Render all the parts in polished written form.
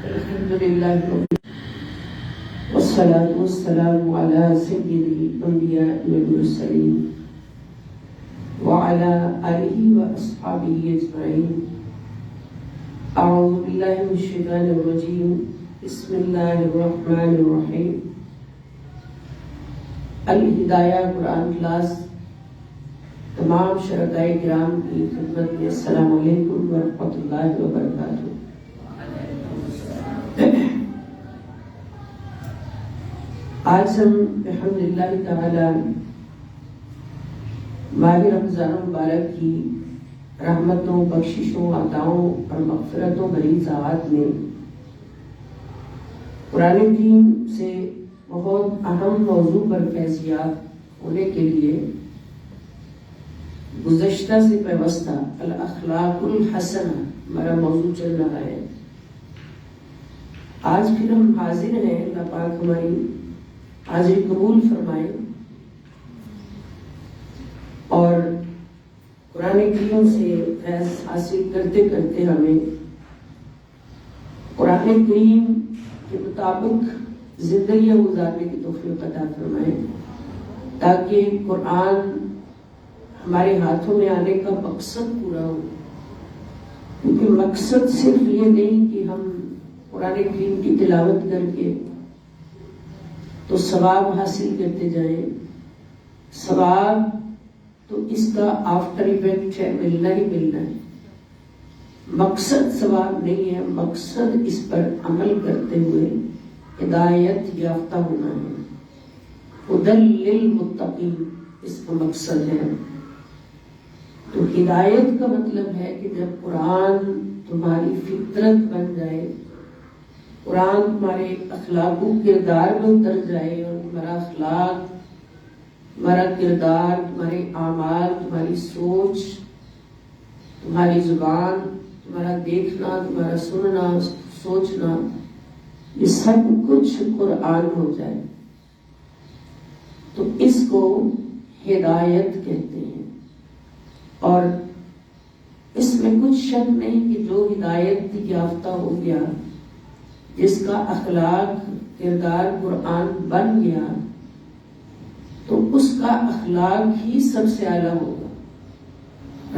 الحمدللہ والصلاة والسلام على سید الانبیاء والمرسلین وعلى آلہ واصحابہ اجمعین. اعوذ باللہ من الشیطان الرجیم. بسم اللہ الرحمن الرحیم. الہدایہ قرآن کلاس تمام شرکائے کرام کی خدمت میں السلام علیکم ورحمۃ اللہ وبرکاتہ. آج ہم الحمدللہ تعالی ماہ رمضان مبارک کی رحمتوں، بخششوں، عطاؤں اور مغفرتوں بھری ساعت میں قرآن کریم سے بہت اہم موضوع پر فیضیاب ہونے کے لیے گزشتہ سے پیوستہ الاخلاق الحسنہ ہمارا موضوع چل رہا ہے. آج پھر ہم حاضر ہیں. اللہ پاک ہماری حاضری قبول فرمائے اور قرآن کریم سے فیض حاصل کرتے کرتے ہمیں قرآن کریم کے مطابق زندگی گزارنے کی توفیق عطا فرمائے تاکہ قرآن ہمارے ہاتھوں میں آنے کا مقصد پورا ہو. کیونکہ مقصد صرف یہ نہیں کہ ہم قرآن کریم کی تلاوت کر کے تو ثواب حاصل کرتے جائیں. ثواب تو اس کا آفٹر ایفیکٹ ہے، ملنا ہی ملنا ہے. مقصد ثواب نہیں ہے، مقصد اس پر عمل کرتے ہوئے ہدایت یافتہ ہونا ہے. ہدی للمتقین اس کا مقصد ہے. تو ہدایت کا مطلب ہے کہ جب قرآن تمہاری فطرت بن جائے، قرآن تمہارے اخلاق و کردار میں اتر جائے اور تمہارا اخلاق، تمہارا کردار، تمہارے اعمال، تمہاری سوچ، تمہاری زبان، تمہارا دیکھنا، تمہارا سننا، سوچنا، یہ سب کچھ قرآن ہو جائے تو اس کو ہدایت کہتے ہیں. اور اس میں کچھ شک نہیں کہ جو ہدایت یافتہ ہو گیا، جس کا اخلاق کردار قرآن بن گیا، تو اس کا اخلاق ہی سب سے اعلیٰ ہوگا.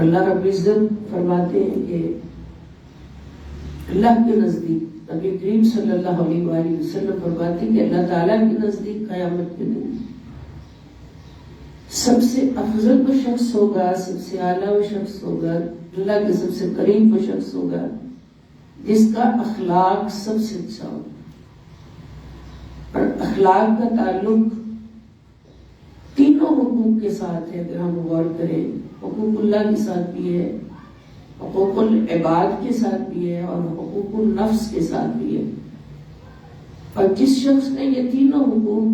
اللہ رب العزت فرماتے ہیں کہ اللہ کے نزدیک، نبی کریم صلی اللہ علیہ وآلہ وسلم فرماتے ہیں کہ اللہ تعالیٰ کے نزدیک قیامت کے دن سب سے افضل وہ شخص ہوگا، سب سے اعلیٰ وہ شخص ہوگا، اللہ کے سب سے قریب وہ شخص ہوگا جس کا اخلاق سب سے اچھا ہو. اور اخلاق کا تعلق تینوں حقوق کے ساتھ ہے. اگر ہم غور کریں، حقوق اللہ کے ساتھ بھی ہے، حقوق العباد کے ساتھ بھی ہے اور حقوق النفس کے ساتھ بھی ہے. اور جس شخص نے یہ تینوں حقوق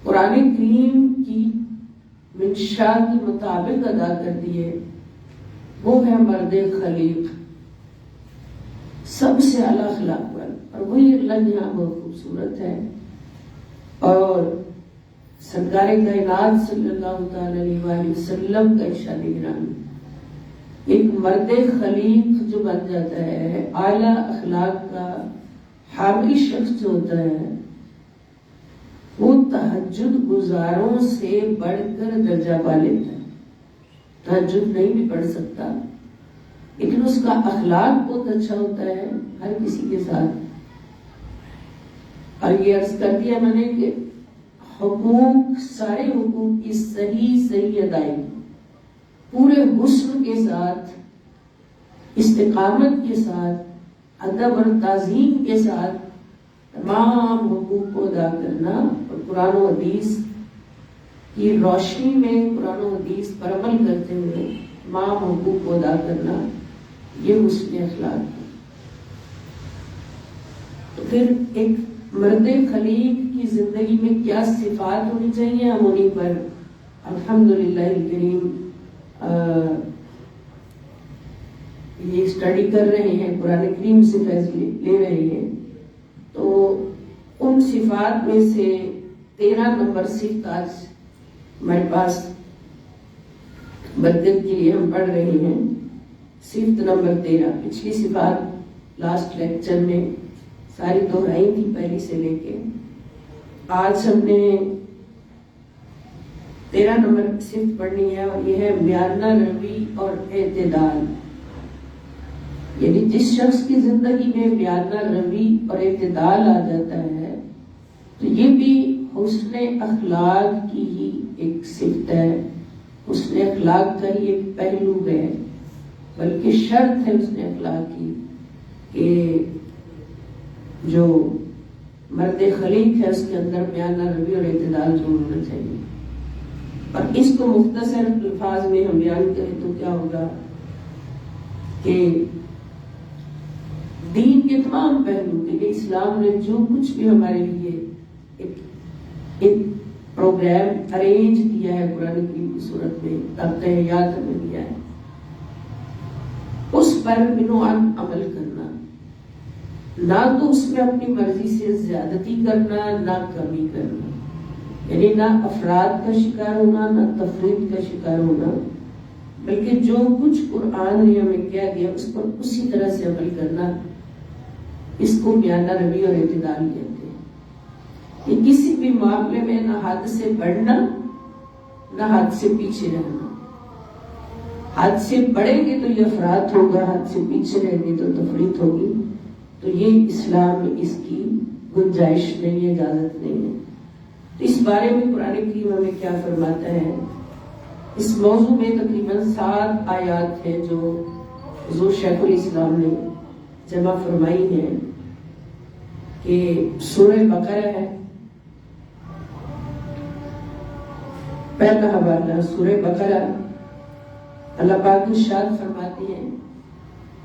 قرآن کریم کی منشا کے مطابق ادا کر دیے، وہ ہے مرد خلیق، سب سے اعلیٰ اخلاق پر. اور وہی اللہ یہاں بہت خوبصورت ہے. اور سرکار کائنات صلی اللہ تعالی علیہ وآلہ وسلم کا ارشاد گرامی، ایک مرد خلیق جو بن جاتا ہے، اعلیٰ اخلاق کا حامل شخص جو ہوتا ہے، وہ تہجد گزاروں سے بڑھ کر درجہ پا لیتا ہے. تہجد نہیں بھی پڑھ سکتا لیکن اس کا اخلاق بہت اچھا ہوتا ہے ہر کسی کے ساتھ. اور یہ عرض کر دیا میں نے کہ حقوق، سارے حقوق کی صحیح ادائیگی پورے حسن کے ساتھ، استقامت کے ساتھ، ادب اور تعظیم کے ساتھ تمام حقوق کو ادا کرنا اور قرآن و حدیث کی روشنی میں قرآن و حدیث پر عمل کرتے ہوئے تمام حقوق کو ادا کرنا، یہ حسن اخلاق ہے. تو پھر ایک مرد خلیق کی زندگی میں کیا صفات ہونی چاہیے، ہم انہیں پر الحمدللہ الکریم یہ اسٹڈی کر رہے ہیں، قرآن کریم سے فیصلے لے رہے ہیں. تو ان صفات میں سے 13 نمبر صفت آج ہمارے پاس برکت کے لیے ہم پڑھ رہے ہیں. صفت نمبر 13. پچھلی صفات لاسٹ لیکچر میں ساری دہرائی تھی پہلی سے لے کے. آج ہم نے 13 نمبر صفت پڑھنی ہے اور یہ ہے میانہ روی اور اعتدال. یعنی جس شخص کی زندگی میں میانہ روی اور اعتدال آ جاتا ہے تو یہ بھی حسن اخلاق کی ہی ایک صفت ہے، حسن اخلاق کا ہی ایک پہلو ہے، بلکہ شرط ہے حسن اخلاق کی کہ جو مرد خلیق ہے اس کے اندر میانہ روی اور اعتدال ضرور ہونا چاہیے. اور اس کو مختصر الفاظ میں ہم بیان کریں تو کیا ہوگا کہ دین کے تمام پہلو کے لیے اسلام نے جو کچھ بھی ہمارے لیے ایک پروگرام ارینج کیا ہے قرآن کریم کی صورت میں، تاکہ یاد ہمیں دیا ہے، اس پر بنوان عمل کرنا، نہ تو اس میں اپنی مرضی سے زیادتی کرنا نہ کمی کرنا، یعنی نہ افراد کا شکار ہونا نہ تفرید کا شکار ہونا، بلکہ جو کچھ قرآن نے ہمیں کہہ دیا اس پر اسی طرح سے عمل کرنا. اس کو میانہ روی اور اعتدال کہتے ہیں. یہ کسی بھی معاملے میں نہ حد سے بڑھنا نہ حد سے پیچھے رہنا. حد سے بڑھیں گے تو یہ افراط ہوگا، حد سے پیچھے رہیں گے تو تفریط ہوگی. تو یہ اسلام میں اس کی گنجائش نہیں ہے، اجازت نہیں ہے. تو اس بارے میں قرآن کریم ہمیں کیا فرماتا ہے؟ اس موضوع میں تقریباً 7 آیات ہیں جو حضور شیخ الاسلام نے جمع فرمائی ہیں کہ سورہ بقرہ ہے. پہلا حوالہ سورہ بقرہ، اللہ پاک ارشاد فرماتے ہیں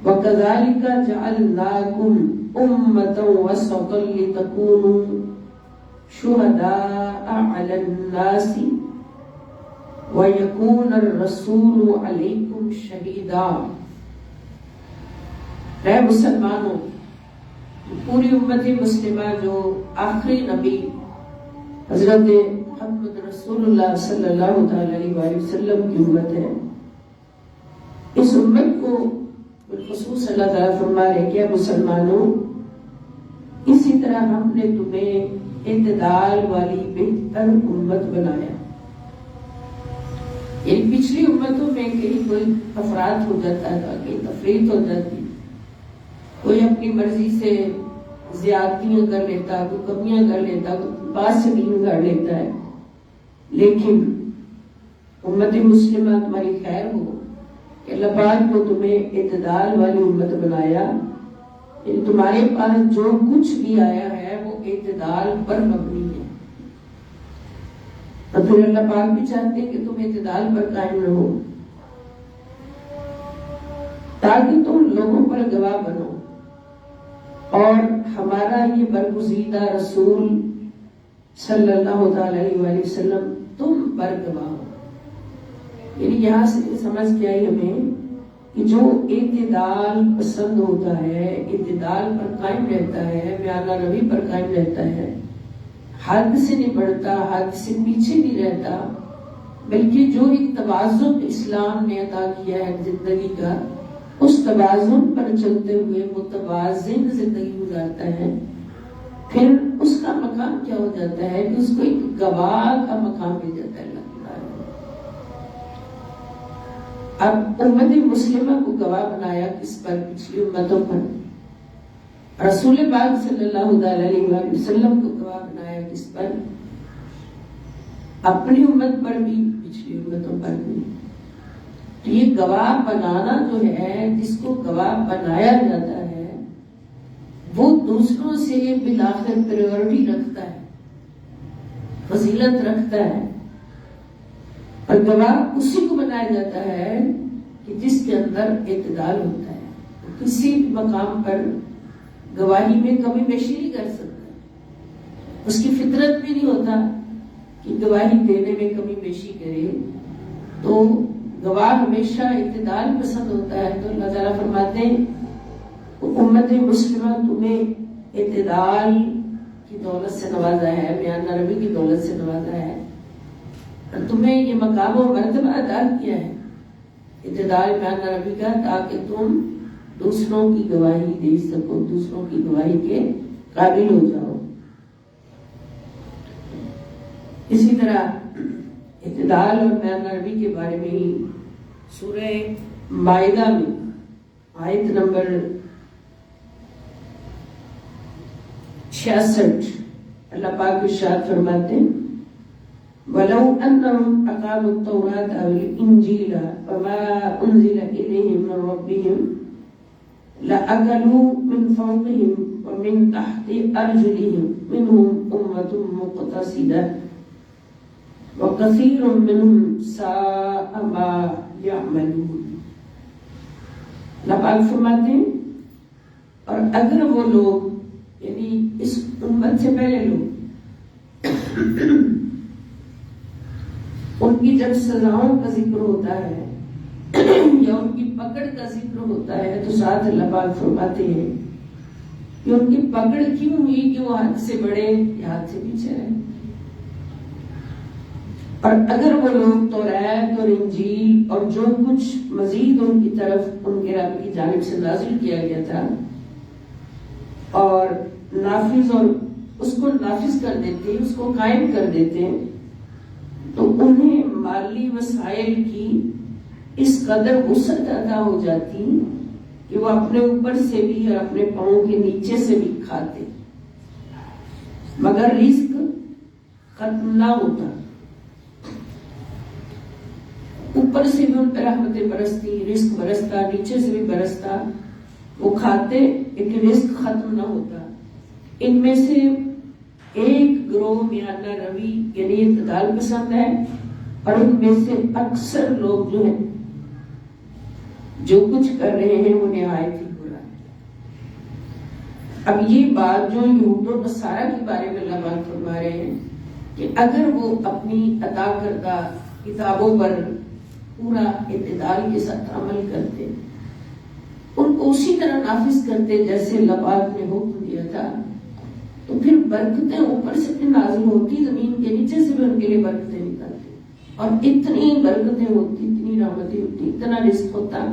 وَكَذَلِكَ جَعَلْنَاكُمْ أُمَّةً وَسَطًا لِتَكُونُوا شُهَدَاءَ عَلَى النَّاسِ وَيَكُونَ الرَّسُولُ عَلَيْكُمْ شَهِيدًا. اے مسلمانوں، پوری امت مسلمہ جو آخری نبی حضرت محمد رسول اللہ صلی اللہ علیہ وآلہ وسلم کی امت ہے، اس امت کو بالخصوص اللہ تعالیٰ فرما رہے کہ مسلمانوں اسی طرح ہم نے تمہیں اعتدال والی بہتر امت بنایا. یعنی پچھلی امتوں میں کہیں کوئی افراد ہو جاتا تھا، کہیں تفریط ہو جاتی، کوئی اپنی مرضی سے زیادتیاں کر لیتا، کوئی کمیاں کر لیتا، کوئی پاس سے دین کر لیتا ہے. لیکن امت مسلمہ تمہاری خیر ہو کہ اللہ پاک کو تمہیں اعتدال والی امت بنایا. یعنی تمہارے پاس جو کچھ بھی آیا ہے وہ اعتدال پر مبنی ہے. اور پھر اللہ پاک بھی چاہتے ہیں کہ تم اعتدال پر قائم رہو تاکہ تم لوگوں پر گواہ بنو اور ہمارا یہ برگزیدہ رسول صلی اللہ علیہ وآلہ وسلم تم پر گواہ ہو. یعنی یہاں سے سمجھ کے آئی ہمیں کہ جو اعتدال پسند ہوتا ہے، اعتدال پر قائم رہتا ہے، میانہ روی پر قائم رہتا ہے، حد سے نہیں بڑھتا، حد سے پیچھے نہیں رہتا، بلکہ جو ایک توازن اسلام نے عطا کیا ہے زندگی کا، اس توازن پر چلتے ہوئے متوازن زندگی گزارتا ہے، پھر اس کا مقام کیا ہو جاتا ہے کہ اس کو ایک گواہ کا مقام مل جاتا ہے. اللہ تعالیٰ اب امت مسلمہ کو گواہ بنایا کس پر؟ پچھلی امتوں پر. رسول پاک صلی اللہ علیہ وآلہ وسلم کو گواہ بنایا کس پر؟ اپنی امت پر بھی پچھلی امتوں پر بھی. تو یہ گواہ بنانا جو ہے، جس کو گواہ بنایا جاتا ہے، وہ دوسروں سے بالآخر پریورٹی رکھتا ہے، فضیلت رکھتا ہے. اور گواہ اسی کو بنایا جاتا ہے کہ جس کے اندر اعتدال ہوتا ہے. کسی مقام پر گواہی میں کمی بیشی نہیں کر سکتا، اس کی فطرت بھی نہیں ہوتا کہ گواہی دینے میں کمی بیشی کرے. تو گواہ ہمیشہ اعتدال پسند ہوتا ہے. تو اللہ تعالیٰ فرماتے ہیں امت مسلمہ تمہیں اعتدال کی دولت سے نوازا ہے، میانہ روی کی دولت سے نوازا ہے، اور تمہیں یہ مقام و مرتبہ عطا کیا ہے اعتدال میانہ روی کا، تاکہ تم دوسروں کی گواہی دے سکو، دوسروں کی گواہی کے قابل ہو جاؤ۔ اسی طرح اعتدال اور بیان روی کے بارے میں ہی سورہ مائدہ میں آیت نمبر 66 اللہ پاک ارشاد فرماتے ہیں وَلَوْ أَنَّهُمْ أَقَامُوا التَّوْرَاةَ وَالْإِنْجِيلَ وَمَا أُنزِلَ إِلَيْهِمْ مِنْ رَبِّهِمْ لَأَكَلُوا مِنْ فَوْقِهِمْ وَمِنْ تَحْتِ أَرْجُلِهِمْ مِنْهُمْ أُمَّةٌ مُقْتَصِدَةٌ وَكَثِيرٌ مِّنْهُمْ سَاءَ مَا يَعْمَلُونَ۔ اللہ پاک فرماتے ہیں اور اگر وہ لوگ یعنی اس امت سے پہلے لوگ ان کی جب سزاؤں کا ذکر ہوتا ہے یا ان کی پکڑ کا ذکر ہوتا ہے تو ساتھ اللہ پاک فرماتے ہیں کہ ان کی پکڑ کیوں ہوئی کہ وہ حد سے بڑھے یا حد سے پیچھے رہے۔ اور اگر وہ لوگ توریت اور انجیل اور جو کچھ مزید ان کی طرف ان کے رب کی جانب سے نازل کیا گیا تھا اور نافذ اور اس کو نافذ کر دیتے، اس کو قائم کر دیتے تو انہیں مالی وسائل کی اس قدر وسعت عطا ہو جاتی کہ وہ اپنے اوپر سے بھی اور اپنے پاؤں کے نیچے سے بھی کھاتے، مگر رزق ختم نہ ہوتا۔ اوپر سے بھی ان پر رحمتیں برستی، رزق برستا، نیچے سے بھی برستا، وہ کھاتے لیکن رزق ختم نہ ہوتا۔ ان میں سے ایک گروہ میانہ روی یعنی اعتدال پسند ہے اور ان میں سے اکثر لوگ جو ہیں جو کچھ کر رہے ہیں وہ نہایت ہی برا ہے۔ اب یہ بات جو یہود و نصارہ کے بارے میں اللہ پاک فرما رہے ہیں کہ اگر وہ اپنی عطا کردہ کتابوں پر پورا اعتدال کے ساتھ عمل کرتے، ان کو اسی طرح نافذ کرتے جیسے اللہ پاک نے حکم دیا تھا، تو پھر برکتیں اوپر سے بھی نازل ہوتی، زمین کے نیچے سے بھی ان کے لیے برکتیں نکلتی اور اتنی برکتیں ہوتی، اتنی رحمتیں ہوتی، اتنا رزق ہوتا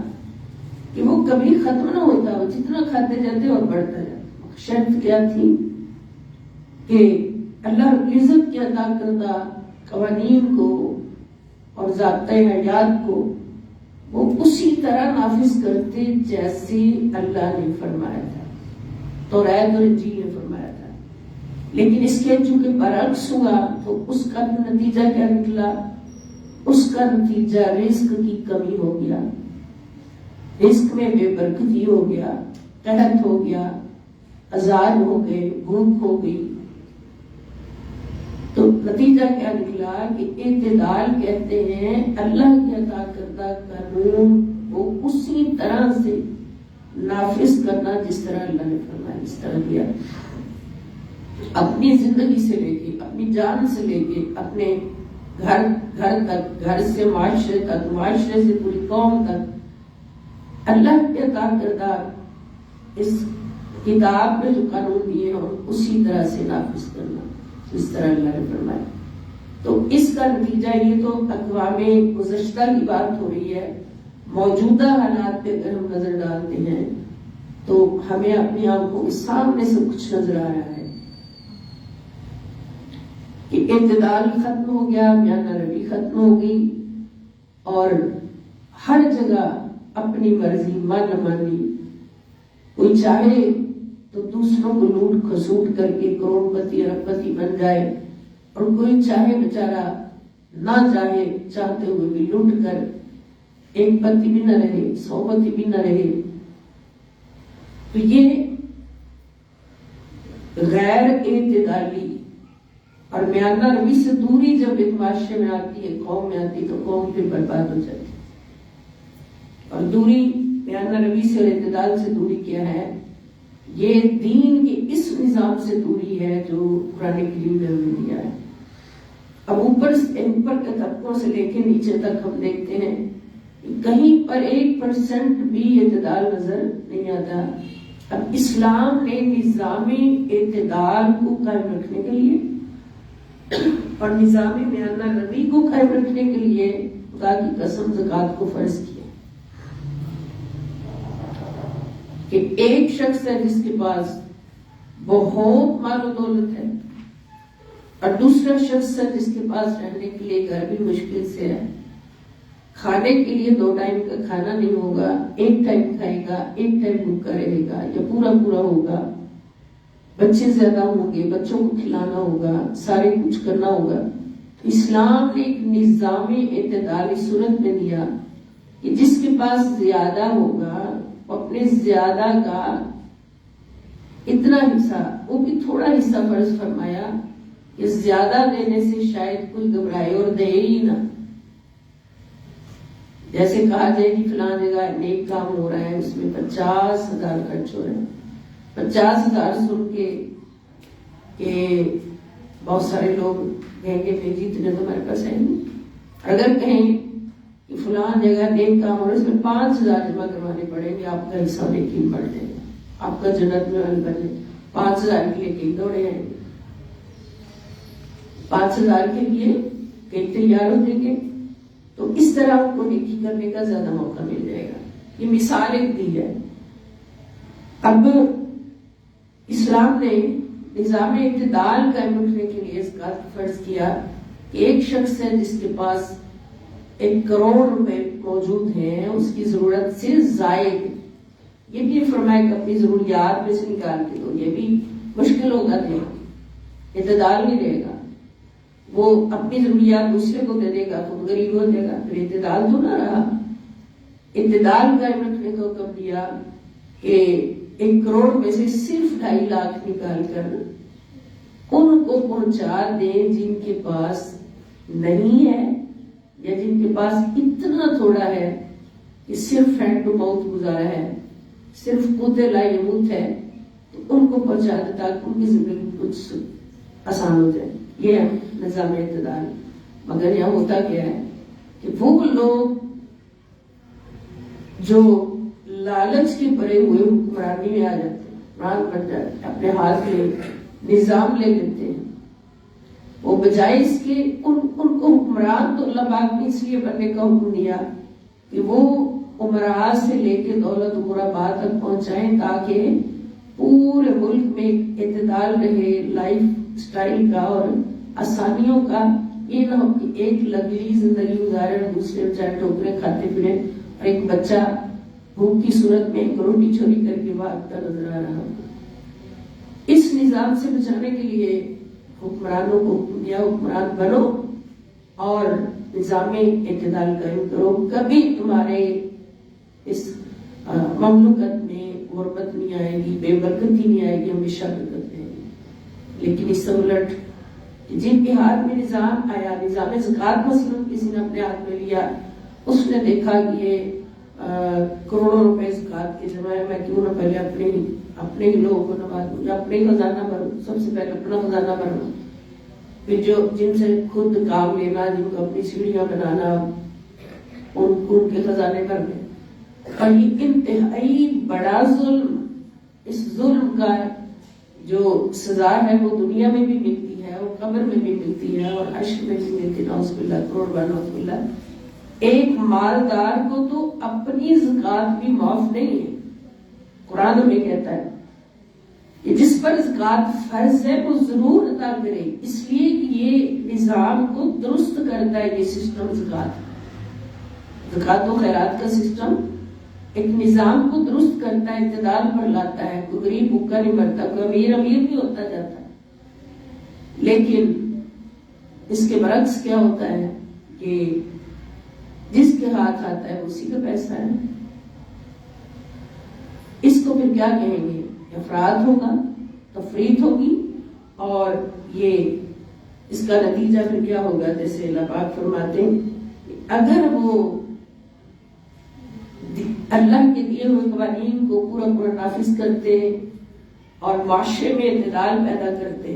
کہ وہ کبھی ختم نہ ہوتا، وہ جتنا کھاتے جاتے اور بڑھتا جاتا۔ شرط کیا تھی کہ اللہ رب العزت کی عطا کردہ قوانین کو اور ضابطۂ حیات کو وہ اسی طرح نافذ کرتے جیسے اللہ نے فرمایا تھا، توریت اور انجیل نے فرمایا تھا۔ لیکن اس کے چونکہ برعکس ہوا تو اس کا نتیجہ کیا نکلا؟ اس کا نتیجہ رزق کی کمی ہو گیا، رزق میں بے برکتی ہو گیا، قحط ہو گیا، عذاب ہو گئے، بھوک ہو گئی۔ تو نتیجہ کیا نکلا کہ اعتدال کہتے ہیں اللہ کی عطا کردہ قانون وہ اسی طرح سے نافذ کرنا جس طرح اللہ نے فرمایا، اس طرح کیا اپنی زندگی سے لے کے، اپنی جان سے لے کے، اپنے گھر تک، گھر سے معاشرے تک، معاشرے سے پوری قوم تک اللہ کے عطا کردہ اس کتاب میں جو قانون دیے ہیں اسی طرح سے نافذ کرنا جس طرح اللہ نے فرمایا۔ تو اس کا نتیجہ یہ تو اقوام گزشتہ کی بات ہو رہی ہے، موجودہ حالات پہ اگر ہم نظر ڈالتے ہیں تو ہمیں اپنی آنکھوں کے سامنے سے کچھ نظر آ رہا ہے کہ اعتدال ختم ہو گیا، میانہ روی ختم ہو گئی اور ہر جگہ اپنی مرضی، من مانی، کوئی چاہے تو دوسروں کو لوٹ کھسوٹ کر کے کروڑ پتی ارب پتی بن جائے اور کوئی چاہے بیچارہ نہ چاہے چاہتے ہوئے بھی لوٹ کر ایک پتی بھی نہ رہے، 100 پتی بھی نہ رہے۔ تو یہ غیر اعتدالی اور میانہ روی سے دوری جب ایک معاشرے میں آتی ہے، قوم میں آتی تو قوم پھر برباد ہو جاتی۔ اور دوری میانہ روی سے اور اعتدال سے دوری کیا ہے؟ یہ دین کے اس نظام سے دوری ہے جو قرآن کریم نے ہمیں دیا ہے۔ اب اوپر کے طبقوں سے لے کے نیچے تک ہم دیکھتے ہیں کہیں پر 1% بھی اعتدال نظر نہیں آتا۔ اب اسلام نے نظام اعتدال کو قائم رکھنے کے لیے اور نظام میانہ روی کو قائم رکھنے کے لیے خدا کی قسم زکوٰۃ کو فرض کیا۔ کہ ایک شخص ہے جس کے پاس بہت مال و دولت ہے، اور دوسرا شخص ہے جس کے پاس رہنے کے لیے گھر بھی مشکل سے ہے، کھانے کے لیے 2 ٹائم کا کھانا نہیں ہوگا، 1 ٹائم کھائے گا، 1 ٹائم بھوکا رہے گا یا پورا ہوگا، بچے زیادہ ہوں گے، بچوں کو کھلانا ہوگا، سارے کچھ کرنا ہوگا۔ اسلام نے ایک نظام اعتدال اس صورت میں دیا کہ جس کے پاس زیادہ ہوگا اپنے زیادہ کا اتنا حصہ، وہ بھی تھوڑا حصہ فرض فرمایا کہ زیادہ دینے سے شاید کوئی گھبرائے اور دے ہی نہ۔ جیسے کہا جائے کہ فلاں جگہ نیک کام ہو رہا ہے، اس میں 50,000 خرچ ہو رہے ہیں، 50,000 سن کے کہ بہت سارے لوگ کہیں گے کہ جی اتنے تو ہمارے پاس ہے نہیں۔ اگر کہیں کہ فلاں جگہ نیک کام ہو رہا ہے، اس میں 5,000 جمع کروانے پڑیں گے، آپ کا حصہ یقین بڑھ جائے گا، آپ کا جنت میں حل بن جائے۔ 5,000 کے لیے کہیں دوڑے آئیں گے، 5,000 کے لیے کہیں تیار ہو جائیں گے، تو اس طرح آپ کو نیکی کرنے کا زیادہ موقع مل جائے گا۔ یہ مثال ایک دی ہے۔ اب اسلام نے نظام اعتدال قائم رکھنے کے لیے اس کا فرض کیا کہ ایک شخص ہے جس کے پاس 1 کروڑ روپے موجود ہیں، اس کی ضرورت سے زائد، یہ بھی فرمایا کہ اپنی ضروریات میں سے نکال کے دو، یہ بھی مشکل ہوگا دینا، اعتدال نہیں رہے گا۔ وہ اپنی ضروریات دوسرے کو دے دے گا تو غریب ہو جائے گا، پھر اعتدال تو نہ رہا۔ اعتدال قائم رکھنے کا حکم دیا کہ 1 کروڑ میں سے صرف 2.5 لاکھ نکال کر ان کو پہنچا دیں جن کے پاس نہیں ہے، یا جن کے پاس اتنا تھوڑا ہے کہ صرف ہینڈ ٹو ماؤتھ گزارا ہے، صرف قوت لا یموت ہے، تو ان کو پہنچا دے تاکہ ان کی زندگی کچھ آسان ہو جائے۔ یہ نظام اعتدال۔ مگر یہاں ہوتا کیا ہے کہ وہ لوگ جو لالچ کے بھرے ہوئے حکمرانی میں آ جاتے ہیں، حکمران بن جاتے ہیں، اپنے ہاتھ میں نظام لے لیتے ہیں، وہ بجائے اس کے ان کو حکمران تو اللہ پاک نے اس لیے بننے کا حکم دیا کہ وہ عمراء سے لے کے دولت غرباء تک پہنچائیں تاکہ پورے ملک میں اعتدال رہے، لائف سٹائل کا اور آسانیوں کا۔ یہ نہ ہو کہ ایک لگژری زندگی گزارے اور دوسرے بچارے ٹوکرے کھاتے پھرے، اور ایک بچہ بھوک کی صورت میں ایک روٹی چوری کر کے بھاگتا نظر آ رہا۔ اس نظام سے بچانے کے لیے حکمرانوں کو حکم دیا، حکمران بنو اور نظام اعتدال قائم کرو، کبھی تمہارے اس مملکت میں غربت نہیں آئے گی، بے برکتی نہیں آئے گی، ہمیشہ برکت رہے گی۔ لیکن اس سے الٹ جن کے ہاتھ میں نظام آیا، نظام زکوٰۃ مثلا کسی نے اپنے ہاتھ میں لیا، اس نے دیکھا کہ یہ کروڑوں روپے زکوٰۃ کے جمع ہے، میں کیوں نہ پہلے اپنے ہی لوگوں کو نوازوں، یا اپنے ہی خزانہ بھروں، سب سے پہلے اپنا خزانہ بھروں، پھر جو جن سے خود کام لینا، جن کو اپنی سیڑھیاں بنانا، ان کے خزانے بھرنے۔ اور یہ انتہائی بڑا ظلم، اس ظلم کا جو سزا ہے وہ دنیا میں بھی ملتی ہے اور قبر میں بھی ملتی ہے اور حشر میں بھی ملتی ہے، نعوذ باللہ، کروڑ بار نعوذ باللہ۔ ایک مالدار کو تو اپنی زکوٰۃ بھی معاف نہیں ہے۔ قرآن میں کہتا ہے کہ جس پر زکوٰۃ فرض ہے وہ ضرور ادا کرے، اس لیے کہ یہ نظام کو درست کرتا ہے۔ یہ سسٹم زکوٰۃ و خیرات کا سسٹم ایک نظام کو درست کرتا ہے، اعتدال پر لاتا ہے، کوئی غریب بھوکا نہیں مرتا، کوئی امیر بھی ہوتا جاتا ہے۔ لیکن اس کے برعکس کیا ہوتا ہے کہ جس کے ہاتھ آتا ہے اسی کا پیسہ ہے، اس کو پھر کیا کہیں گے؟ افراط ہوگا، تفریط ہوگی، اور یہ اس کا نتیجہ پھر کیا ہوگا؟ جیسے اللہ پاک فرماتے ہیں اگر وہ اللہ کے دیے ہوئے قوانین کو پورا نافذ کرتے اور معاشرے میں اعتدال پیدا کرتے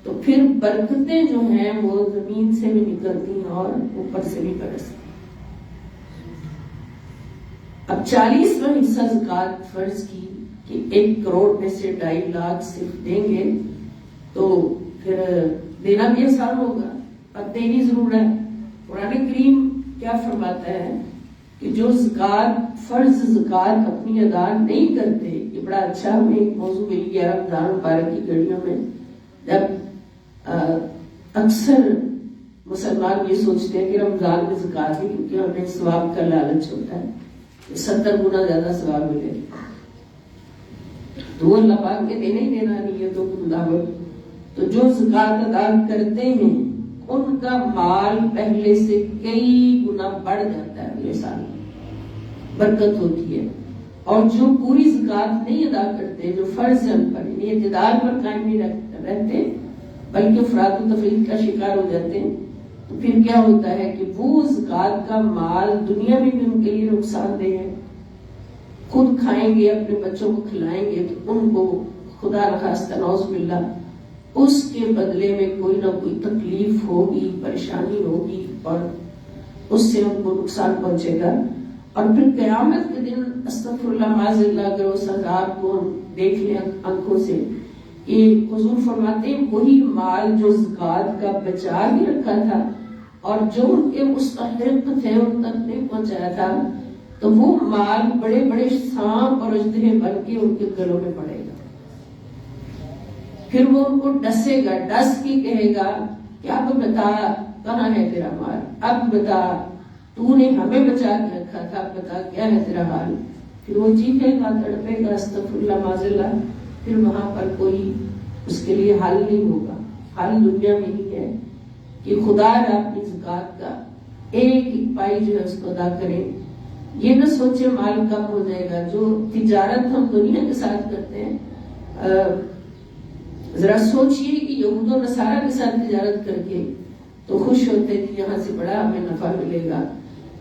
تو پھر برکتیں جو ہیں وہ زمین سے بھی نکلتی ہیں اور اوپر سے بھی برستی۔ اب 40واں حصہ زکوٰۃ فرض کی کہ 1 کروڑ میں سے 2.5 لاکھ صرف دیں گے تو پھر دینا بھی آسان ہوگا، اب دینی ضرور ہے۔ قرآن کریم کیا فرماتا ہے کہ جو زکوٰۃ فرض زکوٰۃ اپنی ادا نہیں کرتے. یہ بڑا اچھا ہمیں ایک موضوع مل گیا رمضان مبارک کی گھڑیوں میں، جب اکثر مسلمان یہ سوچتے ہیں کہ رمضان میں زکوٰۃ ہے کیونکہ ہمیں ثواب کا لالچ ہوتا ہے، 70 گنا زیادہ ثواب ملے. تو وہ اللہ پاک کے دینا ہی دینا نیتوں کے مطابق. تو جو زکوٰۃ ادا کرتے ہیں ان کا مال پہلے سے کئی گنا بڑھ جاتا ہے، اگلے سال برکت ہوتی ہے. اور جو پوری زکوٰۃ نہیں ادا کرتے، جو فرض ان پر یعنی اعتدال پر قائم نہیں رہتے بلکہ افراط و تفریط کا شکار ہو جاتے ہیں، تو پھر کیا ہوتا ہے کہ وہ زکوٰۃ کا مال دنیا میں بھی ان کے لیے نقصان دہ ہے. خود کھائیں گے، اپنے بچوں کو کھلائیں گے تو ان کو خدا نخواستہ نعوذ باللہ اس کے بدلے میں کوئی نہ کوئی تکلیف ہوگی، پریشانی ہوگی اور اس سے ان کو نقصان پہنچے گا. اور پھر قیامت کے دن استغفر اللہ معاذ اللہ اگر اس عذاب کو ہم دیکھ لیں آنکھوں سے، یہ حضور فرماتے ہیں وہی مال جو زکوٰۃ کا بچا بھی رکھا تھا اور جو ان کے مستحق تھے ان تک نہیں پہنچایا تھا، تو وہ مال بڑے بڑے سانپ اور اژدہے بن کے ان کے گلوں میں پڑے گا. پھر وہ ان کو ڈسے گا، ڈس کے کہے گا کہ اب بتا کہاں ہے تیرا مال، اب بتا تو نے ہمیں بچا کے رکھا تھا، بتا کیا ہے تیرا حال. پھر وہ چیخے گا، تڑپے گا، استغفر اللہ معاذ اللہ. پھر وہاں پر کوئی اس کے لیے حل نہیں ہوگا. حل دنیا میں ہی ہے کہ خدا اپنی زکوٰۃ کا ایک ایک پائی جو ہے اس کو ادا کریں. یہ نہ سوچے مال کم ہو جائے گا. جو تجارت ہم دنیا کے ساتھ کرتے ہیں، ذرا سوچئے کہ یہود و نصارہ کے ساتھ تجارت کر کے تو خوش ہوتے کہ یہاں سے بڑا ہمیں نفع ملے گا،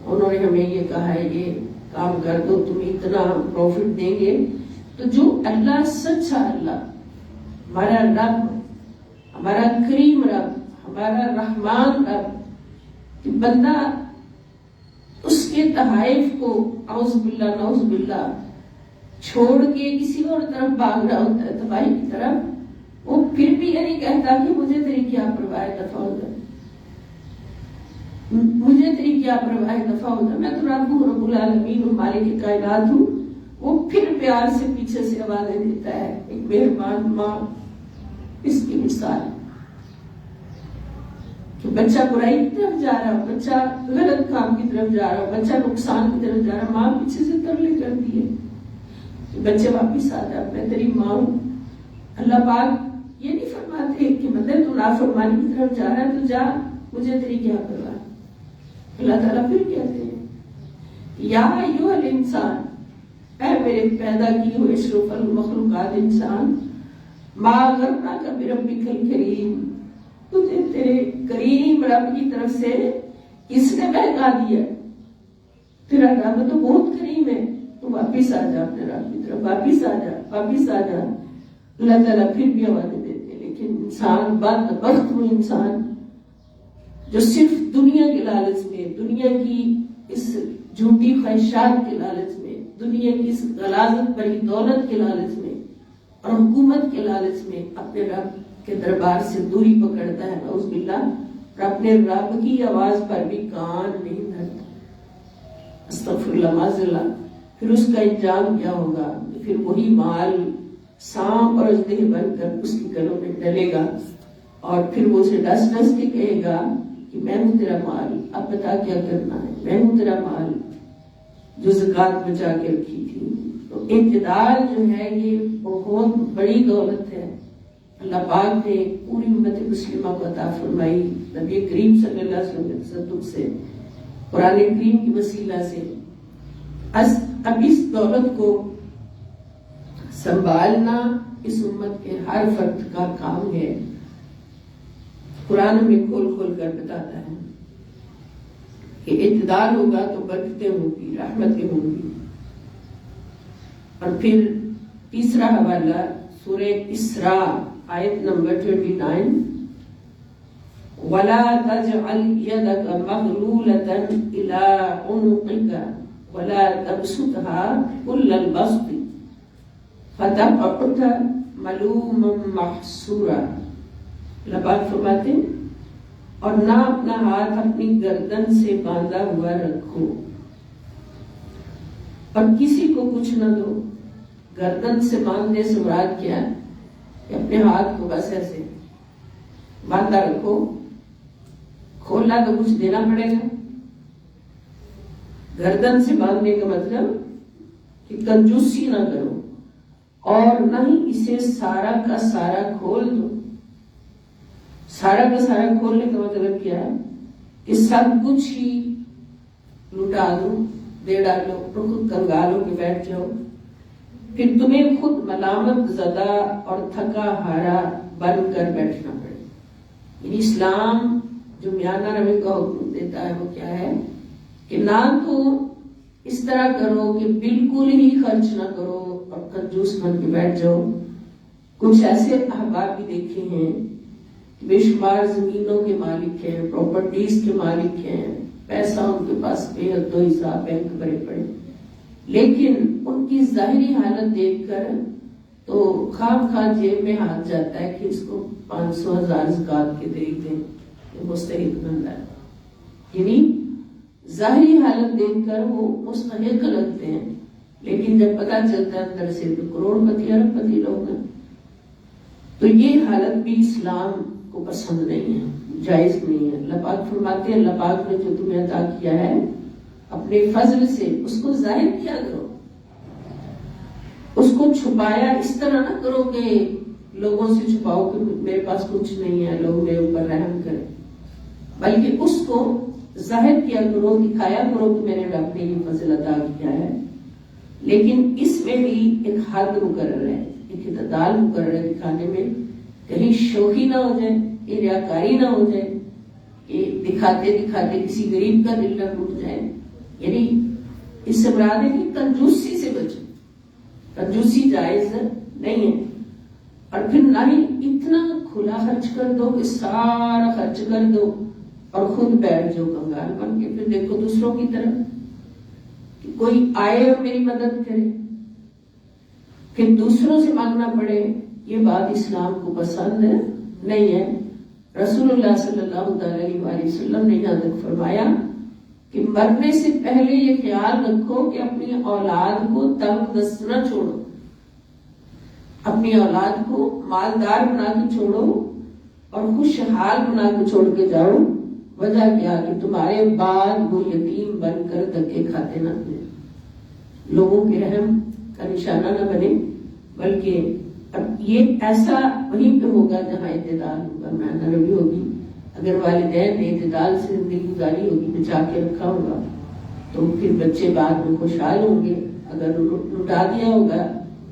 انہوں نے ہمیں یہ کہا ہے یہ کام کر دو تمہیں اتنا پروفٹ دیں گے. تو جو اللہ سچا اللہ، ہمارا رب، ہمارا کریم رب، ہمارا رحمان رب، کہ بندہ اس کے تحائف کو اعوذ باللہ نعوذ باللہ چھوڑ کے کسی اور طرف بھاگ رہا ہوتا ہے تباہی کی طرف، وہ پھر بھی یہ نہیں کہتا کہ مجھے تیری کیا پرواہ ہے، دفع ہو جائے، مجھے تیری کیا پرواہ ہے، دفع ہو جائے، میں تو رب العالمین ہوں، مالک کائنات ہوں. وہ پھر پیار سے پیچھے سے آوازیں دیتا ہے. ایک مہربان ماں اس کی مثال کہ بچہ برائی کی طرف جا رہا، بچہ غلط کام کی طرف جا رہا، بچہ نقصان کی طرف جا رہا، ماں پیچھے سے ترلے کرتی ہے کہ بچے واپس آ جا، میں تیری ماں ہوں. اللہ پاک یہ نہیں فرماتے کہ مطلب تو نافرمانی کی طرف جا رہا ہے تو جا، مجھے تیری کیا پرواہ. اللہ تعالیٰ پھر کہتے ہیں یا ایھا الانسان، اے میرے پیدا کیے ہوئے اشرف المخلوقات انسان، ما غرک بربک الکریم، تجھے تیرے کریم رب کی طرف سے کس نے بہکا دیا؟ تیرا رب تو بہت کریم ہے، تو واپس آ جا اپنے رب کی طرف، واپس آ جا، واپس آ جا. اللہ تعالیٰ پھر بھی آوازیں دیتے ہیں. لیکن انسان بدبخت وہ انسان جو صرف دنیا کے لالچ میں، دنیا کی اس جھوٹی خواہشات کے لالچ میں، دنیا کی اس غلاظت بری دولت کے لالچ میں اور حکومت کے لالچ میں اپنے رب کے دربار سے دوری پکڑتا ہے نعوذ باللہ، اور اپنے رب کی آواز پر بھی کان نہیں دھرتا. استغفر اللہ معاذ اللہ. پھر اس کا انجام کیا ہوگا؟ پھر وہی مال سانپ اور اژدہے بن کر اس کے گلوں میں ڈلے گا اور پھر وہ اسے ڈس ڈس کے کہے گا کہ میں ہوں تیرا مال، اب بتا کیا کرنا ہے، میں ہوں تیرا مال جو زکوٰۃ بچا کے رکھی تھی. تو اعتدال جو ہے یہ بہت بڑی دولت ہے. اللہ پاک نے پوری امت مسلمہ کو عطا فرمائی نبی کریم صلی اللہ علیہ وسلم کے تصدق سے، قرآن کریم کی وسیلہ سے. اب اس دولت کو سنبھالنا اس امت کے ہر فرد کا کام ہے. قرآن میں کھول کھول کر بتاتا ہے کہ اعتدال ہوگا تو برکتیں ہوں گی، رحمتیں ہوں گی. اور پھر تیسرا حوالہ سورہ اسراء آیت نمبر 29، وَلَا تَجْعَلْ يَدَكَ مَغْلُولَةً إِلَىٰ عُنُقِكَ وَلَا تَبْسُطْهَا كُلَّ الْبَسْطِ فَتَقْعُدَ مَلُومًا مَحْسُورًا. اللہ پاک فرماتے ہیں اور نہ اپنا ہاتھ اپنی گردن سے باندھا ہوا رکھو. اور کسی کو کچھ نہ دو. گردن سے باندھنے سے مراد کیا ہے کہ اپنے ہاتھ کو بس ایسے باندھا رکھو. کھولنا تو کچھ دینا پڑے گا. گردن سے باندھنے کا مطلب کہ کنجوسی نہ کرو اور نہ ہی اسے سارا کا سارا کھول دو. سارا کا سارا کھولنے کا مطلب کیا ہے کہ سب کچھ ہی لٹا دو، دے ڈالو اور خود کنگال ہو کے بیٹھ جاؤ. پھر تمہیں خود ملامت زدہ اور تھکا ہارا بن کر بیٹھنا پڑے. یعنی اسلام جو میانہ روی کا حکم دیتا ہے وہ کیا ہے کہ نہ تو اس طرح کرو کہ بالکل ہی خرچ نہ کرو اور کنجوس بن کے بیٹھ جاؤ. کچھ ایسے احباب بھی دیکھے ہیں بے شمار زمینوں کے مالک ہیں، پراپرٹیز کے مالک ہیں، پیسہ ان کے پاس بے حد و حساب بینک بھرے پڑے، لیکن ان کی ظاہری حالت دیکھ کر تو خام خواہ جیب میں ہاتھ جاتا ہے کہ اس کو 500,000 زکات کے دے دیں، یہ مستحق بندہ ہے. یعنی ظاہری حالت دیکھ کر وہ مستحق لگتے ہیں، لیکن جب پتا چلتا ہے اندر سے تو کروڑ پتی ارب پتی لوگ ہیں. تو یہ حالت بھی اسلام کو پسند نہیں ہے، جائز نہیں ہے. اللہ پاک فرماتے ہیں اللہ پاک نے جو تمہیں عطا کیا ہے اپنے فضل سے اس کو ظاہر کیا کرو، اس کو چھپایا اس طرح نہ کرو کہ لوگوں سے چھپاؤ کہ میرے پاس کچھ نہیں ہے لوگ میرے اوپر رحم کریں، بلکہ اس کو ظاہر کیا کرو، دکھایا کرو کہ میں نے رب نے یہ فضل عطا کیا ہے. لیکن اس میں بھی ایک حد مقرر ہے، ایک اعتدال مقرر ہے دکھانے میں. کہیں شوخی نہ ہو جائے، ریاکاری نہ ہو جائے کہ دکھاتے دکھاتے کسی غریب کا دل نہ ٹوٹ جائے. یعنی اس سے مراد ہے کہ کنجوسی سے بچو، کنجوسی جائز نہیں ہے. اور پھر نہ ہی اتنا کھلا خرچ کر دو کہ سارا خرچ کر دو اور خود بیٹھ جاؤ کنگال بن کے. پھر دیکھو دوسروں کی طرف کہ کوئی آئے اور میری مدد کرے، پھر دوسروں سے مانگنا پڑے. یہ بات اسلام کو پسند نہیں ہے. رسول اللہ صلی اللہ علیہ وآلہ وسلم نے یہاں تک فرمایا کہ مرنے سے پہلے یہ خیال رکھو کہ اپنی اولاد کو تنگ دست نہ چھوڑو، اپنی اولاد کو مالدار بنا کے چھوڑو اور خوشحال بنا کے چھوڑ کے جاؤ. وجہ کیا کہ تمہارے بعد وہ یتیم بن کر دھکے کھاتے نہ بنے، لوگوں کے رحم کا نشانہ نہ بنے. بلکہ اب یہ ایسا وہیں پہ ہوگا جہاں اعتدال ہوگا، میانہ روی ہوگی. اگر والدین نے اعتدال سے زندگی گزاری ہوگی، بچا کے رکھا ہوگا، تو پھر بچے بعد میں خوشحال ہوں گے. اگر لٹا دیا ہوگا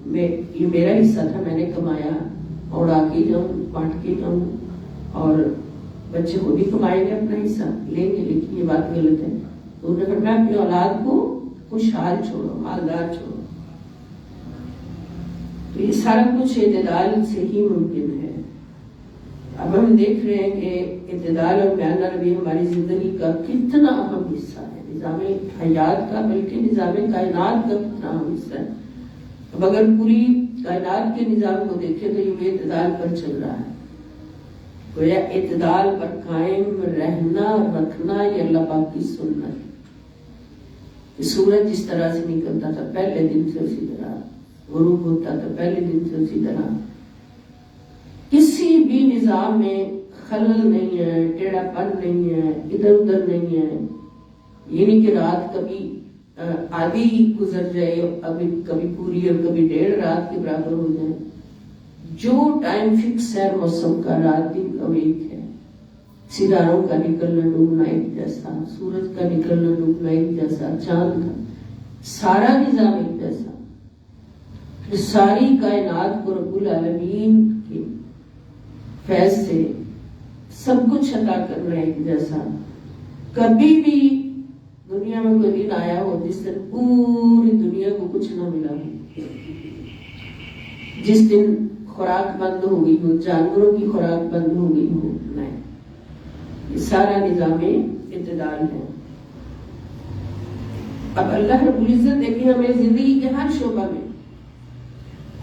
یہ میرا حصہ تھا، میں نے کمایا، اڑا کے جاؤں، بانٹ کے جاؤں، اور بچے خود ہی کمائیں گے اپنا حصہ لیں گے، لیکن یہ بات غلط ہے. تو انہوں نے فرمایا اپنی اولاد کو خوشحال چھوڑو، مالدار چھوڑو. تو یہ سارا کچھ اعتدال سے ہی ممکن ہے. اب ہم دیکھ رہے ہیں کہ اعتدال اور میانہ روی ہماری زندگی کا کتنا اہم حصہ ہے، نظام حیات کا بلکہ نظام کائنات کا کتنا اہم حصہ ہے. اب اگر پوری کائنات کے نظام کو دیکھیں تو یہ اعتدال پر چل رہا ہے. گویا اعتدال پر قائم رہنا رکھنا یہ اللہ پاک کی سنت ہے. سورج جس طرح سے نکلتا تھا پہلے دن سے اسی طرح، غروب ہوتا تھا پہلے دن سے اسی طرح. کسی بھی نظام میں خلل نہیں ہے، ٹیڑھا پن نہیں ہے، ادھر ادھر نہیں ہے. یہ نہیں کہ رات کبھی آدھی گزر جائے، کبھی پوری اور کبھی 1.5 رات کے برابر ہو جائے. جو ٹائم فکس ہے موسم کا، رات دن کا ایک ہے. ستاروں کا نکلنا ڈوبنا ایک جیسا، سورج کا نکلنا ڈوبنا ایک جیسا، چاند کا، سارا نظام ایک جیسا. ساری کائنات کو رب العالمین کے فیض سے سب کچھ عطا کرنا ایک جیسا. کبھی بھی دنیا میں کوئی دن آیا ہو جس دن پوری دنیا کو کچھ نہ ملا ہو، جس دن خوراک بند ہو گئی ہو، جانوروں کی خوراک بند ہو گئی ہو؟ نہیں. یہ سارا نظام اعتدال ہے. اب اللہ رب العزت دیکھیں ہمیں زندگی کے ہر شعبہ میں،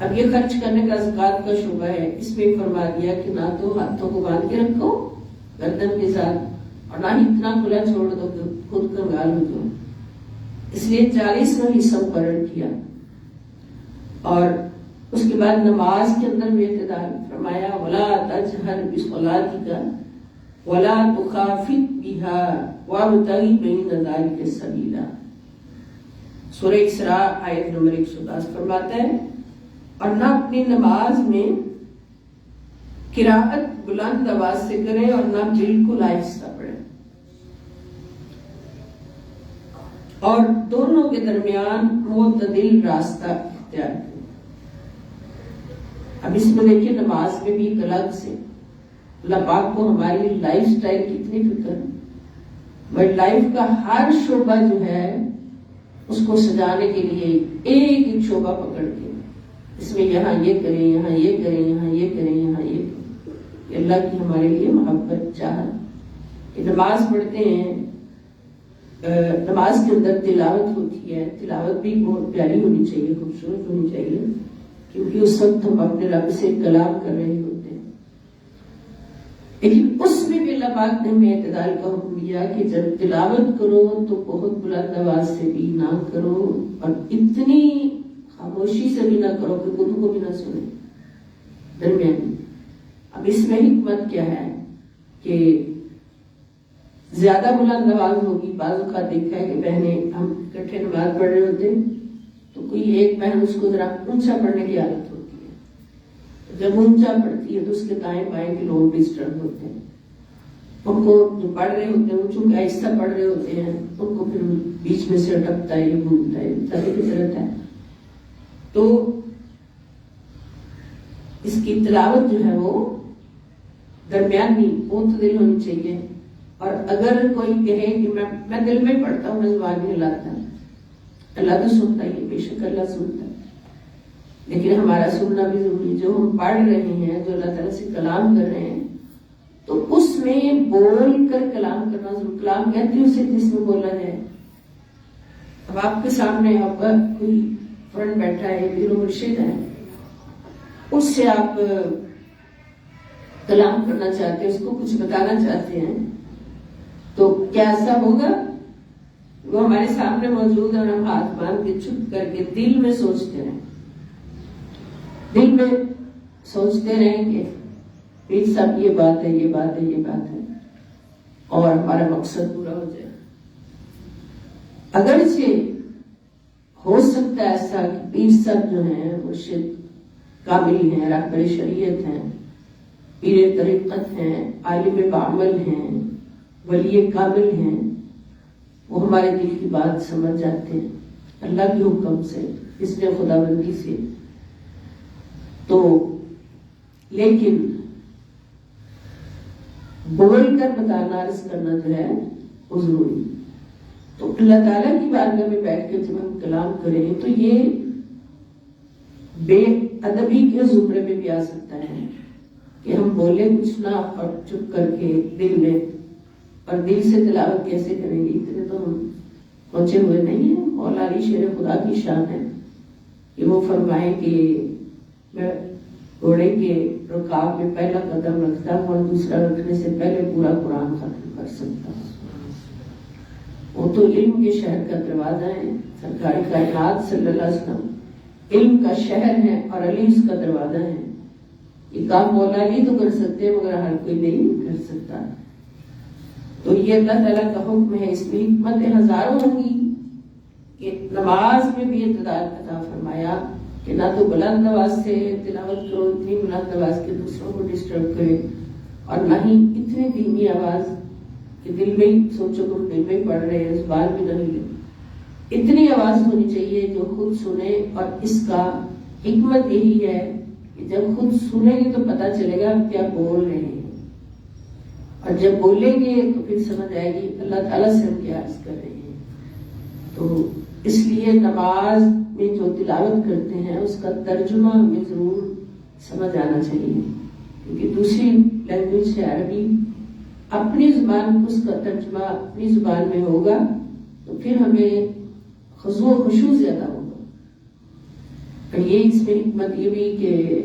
اب یہ خرچ کرنے کا زکات کا شعبہ ہے، اس میں فرما دیا کہ نہ تو ہاتھوں کو باندھ کے رکھو گردن کے ساتھ، اور نہ ہی اتنا کھلا چھوڑ دو کہ خود کنگال ہو جاؤ. اس لیے 40واں حصہ مقرر کیا، اور اس کے بعد نماز کے اندر بھی اعتدال فرمایا، ولا تجہر بصلاتک ولا تخافت بها وابتغ بین ذلک سبیلا۔ سورہ اسراء آیت نمبر 110 فرماتا ہے، اور نہ اپنی نماز میں قراءت بلند آواز سے کریں اور نہ بالکل آہستہ پڑھیں، اور دونوں کے درمیان معتدل راستہ اختیار کریں۔ اب اس میں دیکھیں نماز میں بھی ایک الگ سے اللہ پاک کو ہماری لائف سٹائل کی اتنی فکر ہے، بٹ لائف کا ہر شعبہ جو ہے اس کو سجانے کے لیے ایک ایک شعبہ پکڑ کے اس میں یہاں یہ کریں، یہاں یہ کریں، یہاں یہ کریں، یہاں یہ کریں۔ کہ اللہ کی ہمارے لیے محبت چاہت کہ نماز پڑھتے ہیں، نماز کے اندر تلاوت ہوتی ہے، تلاوت بھی بہت پیاری ہونی چاہیے، خوبصورت ہونی چاہیے، کیونکہ اس وقت ہم اپنے رب سے کلام کر رہے ہوتے ہیں۔ لیکن اس میں بھی اللہ پاک نے ہمیں اعتدال کا حکم دیا کہ جب تلاوت کرو تو بہت بلند آواز سے بھی نہ کرو، اور اتنی خاموشی سے بھی نہ کرو کہ خود کو بھی نہ سنے، درمیانی۔ اب اس میں حکمت کیا ہے کہ زیادہ بلند آواز ہوگی، بعض اوقات دیکھا ہے کہ بہنیں ہم اکٹھے نماز پڑھ رہے ہوتے ہیں تو کوئی ایک بہن اس کو ذرا اونچا پڑھنے کی عادت ہوتی ہے، جب اونچا پڑھتی ہے تو اس کے دائیں بائیں کے لوگ ڈسٹرب ہوتے ہیں، ان کو جو پڑھ رہے ہوتے ہیں چونکہ آہستہ پڑھ رہے ہوتے ہیں ان کو پھر بیچ میں سے اٹکتا ہے، یہ بھولتا ہے، طرح کی ضرورت ہے۔ تو اس کی تلاوت جو ہے وہ درمیانی معتدل ہونی چاہیے، اور اگر کوئی کہے کہ میں دل میں پڑھتا ہوں، میں زبان نہیں ہلاتا، اللہ تو سنتا ہی ہے، بے شک اللہ سنتا ہے، لیکن ہمارا سننا بھی ضروری ہے۔ جو ہم پڑھ رہے ہیں، جو اللہ تعالیٰ سے کلام کر رہے ہیں، تو اس میں بول کر کلام کرنا ضرور۔ کلام کہتے ہیں اسے جس میں بولا ہے۔ اب آپ کے سامنے آپ کا کوئی فرینڈ بیٹھا ہے، پیر و مرشد ہے، اس سے آپ کلام کرنا چاہتے ہیں، اس کو کچھ بتانا چاہتے ہیں، تو کیا ایسا ہوگا؟ وہ ہمارے سامنے موجود ہے اور ہم ہاتھ باندھ کے چپ کر کے دل میں سوچتے رہیں، دل میں سوچتے رہیں کہ پیر صاحب یہ بات ہے، یہ بات ہے، یہ بات ہے، اور ہمارا مقصد پورا ہو جائے۔ اگرچہ ہو سکتا ہے ایسا کہ پیر صاحب جو ہیں مرشد کامل ہیں، راہبر شریعت ہیں، پیر طریقت ہیں، عالم بعمل ہیں، ولی کامل ہیں، وہ ہمارے دل کی بات سمجھ جاتے ہیں اللہ کے حکم سے، اس نے خدا بندی سے۔ تو لیکن بول کر بتانا، عرض کرنا جو ہے وہ ضروری۔ تو اللہ تعالیٰ کی بارگاہ میں بیٹھ کے جب ہم کلام کریں تو یہ بے ادبی کے زمرے میں بھی آ سکتا ہے کہ ہم بولے کچھ نہ اور چپ کر کے دل میں، اور دل سے تلاوت کیسے کریں گے، اتنے تو ہم پہنچے ہوئے نہیں ہیں۔ مولا علی شیر خدا کی شان ہے کہ وہ فرمائے کہ میں گھوڑے کے رکاب میں پہلا قدم رکھتا ہوں اور دوسرا رکھنے سے پہلے پورا قرآن ختم کر سکتا ہوں۔ وہ تو علم کے شہر کا دروازہ ہے، سرکار کائنات صلی اللہ علیہ وسلم علم کا شہر ہے اور علی اس کا دروازہ ہے۔ یہ کام مولا علی تو کر سکتے مگر ہر کوئی نہیں کر سکتا۔ تو یہ اللہ تعالیٰ کا حکم ہے، اس میں حکمت ہزاروں ہوں گی کہ نماز میں بھی اعتدال عطا فرمایا کہ نہ تو بلند آواز سے تلاوت کرو، اتنی بلند آواز کے دوسروں کو ڈسٹرب کرے، اور نہ ہی اتنی دھیمی آواز کہ دل میں ہی سوچو تم دل میں پڑھ رہے ہیں، زبان بھی نہ ہلے۔ اتنی آواز ہونی چاہیے جو خود سنے، اور اس کا حکمت یہی ہے کہ جب خود سنیں گے تو پتہ چلے گا کیا بول رہے ہیں، اور جب بولیں گے تو پھر سمجھ آئے گی اللہ تعالیٰ سے ہم کیا عرض کر رہے ہیں۔ تو اس لیے نماز میں جو تلاوت کرتے ہیں اس کا ترجمہ ہمیں ضرور سمجھ آنا چاہیے، کیونکہ دوسری لینگویج ہے عربی، اپنی زبان اس کا ترجمہ اپنی زبان میں ہوگا تو پھر ہمیں خضوع و خشوع زیادہ ہوگا۔ اور یہ اس میں حکمت یہ بھی کہ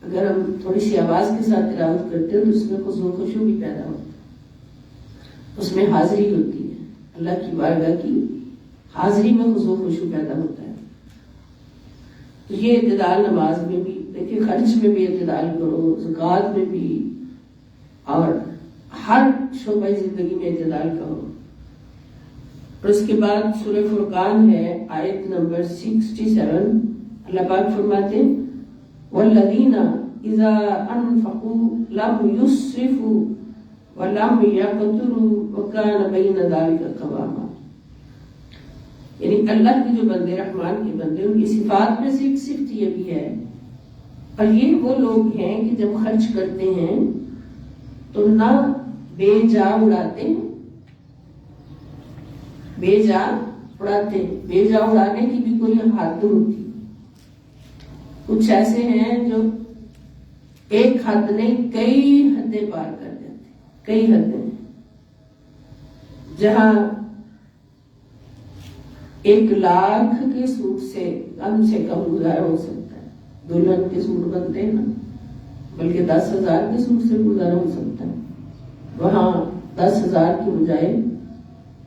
اگر ہم تھوڑی سی آواز کے ساتھ تلاوت کرتے ہیں تو اس میں خضوع و خشوع بھی پیدا ہوتا ہے، اس میں حاضری ہوتی ہے، اللہ کی بارگاہ کی حاضری میں خضوع خشوع پیدا ہوتا ہے. تو یہ اعتدال نماز میں بھی، دیکھیں خرچ میں بھی اعتدال کرو، زکوٰۃ میں بھی، اور ہر شعبہ زندگی میں اعتدال کرو. اور اس کے بعد سورہ فرقان ہے آیت نمبر 67. اللہ پاک فرماتے ہیں والذین اذا انفقوا لم یسرفوا ولم یقتروا وکان بین ذلک قواما. یعنی اللہ کے جو بندے، رحمان کے بندے، ان کی صفات میں سے ایک صفت یہ بھی ہے، اور یہ وہ لوگ ہیں کہ جب خرچ کرتے ہیں تو نہ بے جا اڑاتے ہیں، بے جا اڑاتے ہیں. بے جا اڑانے کی بھی کوئی حد ہوتی. کچھ ایسے ہیں جو ایک حد نہیں کئی حدیں پار کر جاتے ہیں. کئی حدیں جہاں 1,00,000 کے سوٹ سے کم گزارا ہو سکتا ہے. دلہن کے سوٹ بنتے ہیں نا، بلکہ 10,000 کے سوٹ سے گزارا ہو سکتا ہے. وہاں 10,000 کی بجائے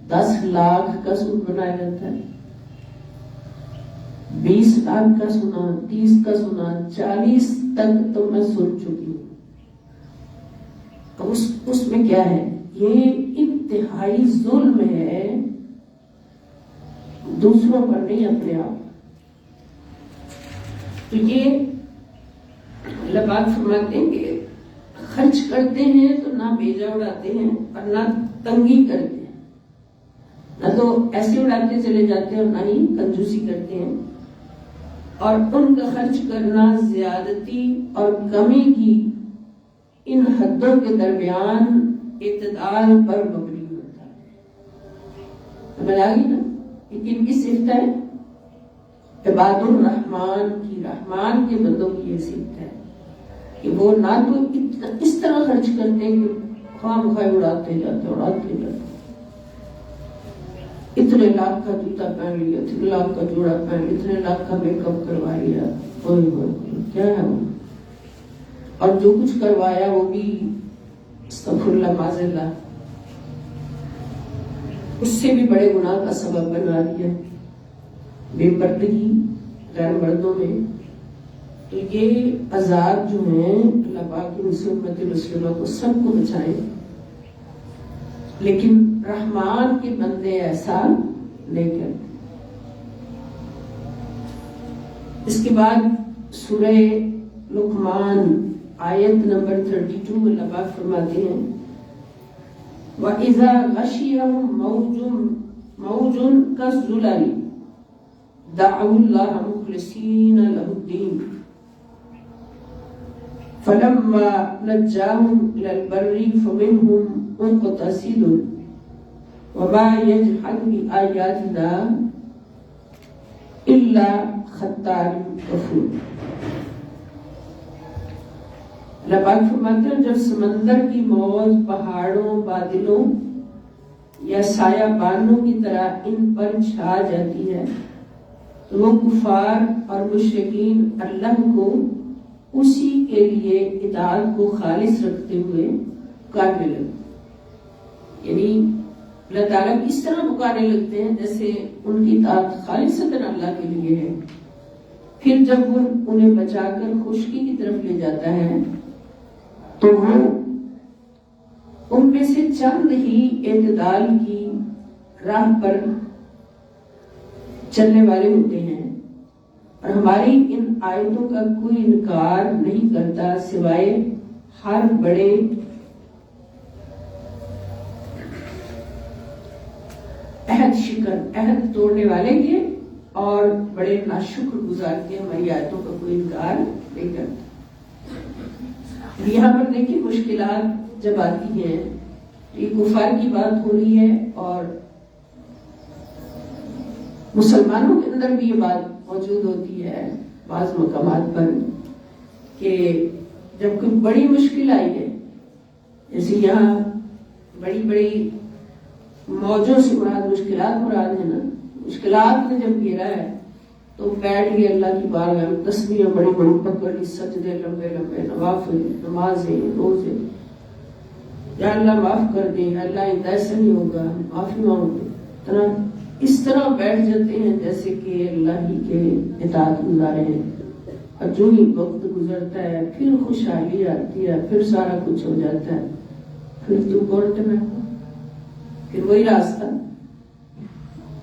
10,00,000 کا سوٹ بنایا جاتا ہے. 20,00,000 کا سنا، 30 کا سنا، 40 تک تو میں سن چکی ہوں. اس میں کیا ہے؟ یہ انتہائی ظلم ہے، دوسروں پر نہیں اپنے آپ. تو یہ اللہ پاک فرماتے ہیں کہ خرچ کرتے ہیں تو نہ بیجا اڑاتے ہیں اور نہ تنگی کرتے ہیں، نہ تو ایسے اڑاتے چلے جاتے ہیں اور نہ ہی کنجوسی کرتے ہیں. اور ان کا خرچ کرنا زیادتی اور کمی کی ان حدوں کے درمیان اعتدال پر مبنی ہوتا ہے. سمجھ آ گئی نا؟ لیکن کی صفت ہے عباد الرحمان کی، رحمان کے بندوں کی یہ صفت ہے کہ وہ نہ تو اس طرح خرچ کرتے ہیں کہ خواہ مخواہ اڑاتے جاتے. اتنے لاکھ کا جوتا پہن لیا، اتنے لاکھ کا جوڑا پہن لیا، اتنے لاکھ کا میک اپ کروا لیا. کیا ہے وہ؟ اور جو کچھ کروایا وہ بھی استغفر اللہ معاذ اللہ، اس سے بھی بڑے گناہ کا سبب بنا لیا، بے پردگی غیر مردوں میں. تو یہ عذاب جو ہیں اللہ پاک کی امت مسلمہ کو سب کو بچائے، لیکن رحمان کے بندے ایسا نہیں کرتے. اس کے بعد سورہ لقمان آیت نمبر 32 اللہ پاک فرماتے ہیں وَإِذَا غَشِيَهُم مَوْجٌ كَالظُّلَلِ دَعَوُا اللَّهَ مُخْلِصِينَ لَهُ الدِّينَ فَلَمَّا نَجَّاهُمْ إِلَى الْبَرِّ فَمِنْهُمْ مُقْتَصِدٌ وَمَا يَجْحَدُ بِآيَاتِنَا إِلَّا خَطَّارٌ كَفُورٌ. اللہ پاک فرماتے ہیں جب سمندر کی موج پہاڑوں، بادلوں یا سایہ بانوں کی طرح ان پر چھا جاتی ہے تو وہ کفار اور مشرکین اللہ کو اسی کے لیے اطاعت کو خالص رکھتے ہوئے پکارنے لگتے. یعنی اللہ تعالیٰ اس طرح پکارنے لگتے ہیں جیسے ان کی اطاعت خالصتاً اللہ کے لیے ہے. پھر جب وہ انہیں بچا کر خشکی کی طرف لے جاتا ہے تو وہ ان میں سے چند ہی اعتدال کی راہ پر چلنے والے ہوتے ہیں اور ہماری ان آیتوں کا کوئی انکار نہیں کرتا سوائے ہر بڑے عہد توڑنے والے کے اور بڑے ناشکر گزار کے ہماری آیتوں کا کوئی انکار نہیں کرتا. یہاں پر دیکھیں مشکلات جب آتی ہیں یہ کفار کی بات ہو رہی ہے اور مسلمانوں کے اندر بھی یہ بات موجود ہوتی ہے بعض مقامات پر کہ جب کوئی بڑی مشکل آئی ہے، جیسے یہاں بڑی بڑی موجوں سے مراد مشکلات مراد ہے نا، مشکلات نے جب گھیرا ہے تو بیٹھ گئے اللہ کی بارگاہ میں، تسبیحیں بڑی بڑی پکڑ لی، سجدے لمبے لمبے، نوافل، نمازیں، روزے، یا اللہ معاف کر دے، اللہ ایسا نہیں ہوگا، معافی مانگو. اتنا اس طرح بیٹھ جاتے ہیں جیسے کہ اللہ ہی کے اطاعت گزارے ہیں، اور جو ہی وقت گزرتا ہے پھر خوشحالی آتی ہے، پھر سارا کچھ ہو جاتا ہے، پھر تو پلٹنا، پھر وہی راستہ۔